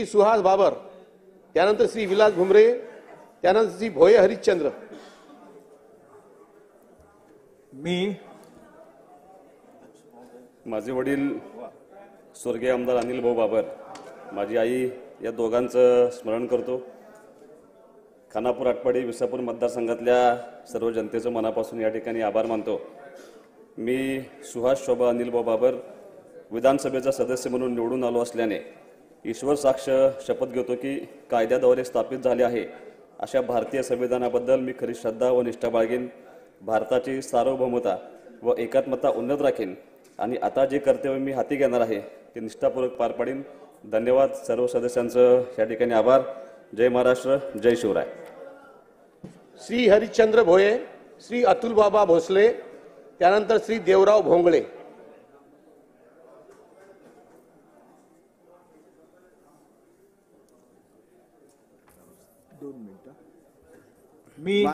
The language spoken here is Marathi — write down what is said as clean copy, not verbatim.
सुहास बाबर, त्यानंतर श्री विलास भुमरे, त्यानंतर श्री भोये हरिश्चंद्र। मी माझे वडील स्वर्गीय आमदार अनिल भाऊ बाबर, माझी आई या दोघांचं स्मरण करतो। खानापूर आटपाडी विसापूर मतदारसंघातल्या सर्व जनतेचं मनापासून या ठिकाणी आभार मानतो। मी सुहास शोभा अनिल भाऊ बाबर विधानसभेचा सदस्य म्हणून निवडून आलो असल्याने ईश्वर साक्ष शपथ घेतो की कायद्याद्वारे स्थापित झाले आहे अशा भारतीय संविधानाबद्दल मी खरी श्रद्धा व निष्ठा बाळगेन, भारताची सार्वभौमता व एकात्मता उन्नत राखीन आणि आता जे कर्तव्य मी हाती घेणार आहे ते निष्ठापूर्वक पार पाडीन। धन्यवाद। सर्व सदस्यांचं या ठिकाणी आभार। जय महाराष्ट्र, जय शिवराय। श्री हरिश्चंद्र भोये, श्री अतुल बाबा भोसले, त्यानंतर श्री देवराव भोंगळे। मी